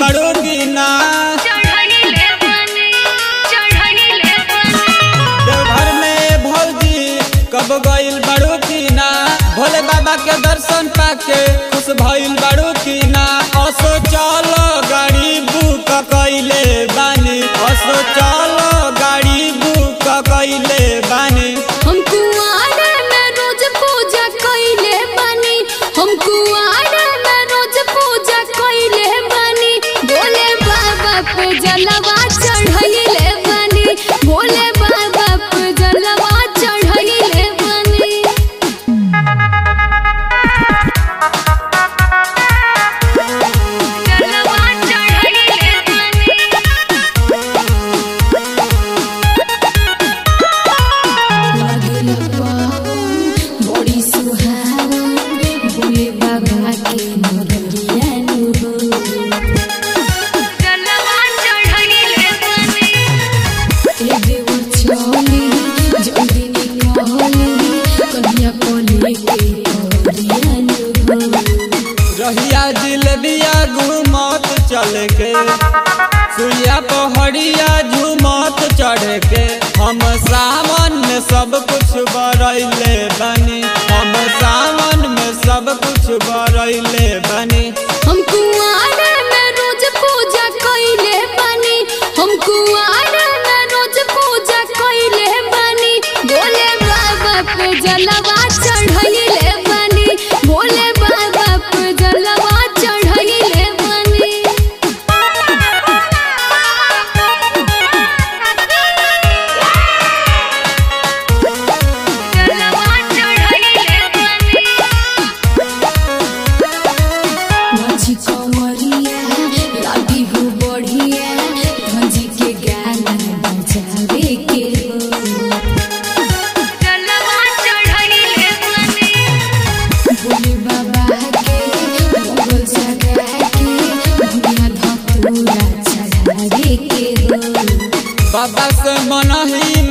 बड़ो की ना देवघर में भौजी कब गइल बड़ो की ना भोले बाबा के दर्शन पाके खुश भइल बड़ो की ना असो चलो गाड़ी बुक कइले बानी असो चलो गाड़ी बुक कइले बानी हम कुआरे में रोज पूजा कइले बानी हम कुआरे में रोज पूजा कइले बानी भोले बाबा पे जलवा चढ़ाइले बानी भोले बाबा पे जलवा चढ़ाइले बानी जलवा चढ़ाइले बानी लागल पावन बड़ी सुहावन भोले बाबा के नगरिया नु जलवा चढ़ाइले बानी ए देव चली जल्दी निकली कन्या कोले के नगरिया नु रहिया जिलबिया घूमत चल के सुइया पहड़िया झूमत चढ़ के हम सावन में सब कुछ बरैले बनी हम सावन में सब कुछ बरैले बनी हम कुआरे में रोज पूजा कइले बानी हम कुआरे में रोज पूजा कइले बानी भोले बाबा पे जलवा चढ़ाइले बानी भोले बाबा पे जलवा चढ़ाइले बानी जलवा चढ़ाइले बानी माझी कमरिया लागी हो बढ़िया माझी के गाना बजावे के हो जलवा चढ़ाइले बानी भोले बाबा के मंगल जगा के दुनिया धतूरा चढ़ावे के हो बाबा से मनही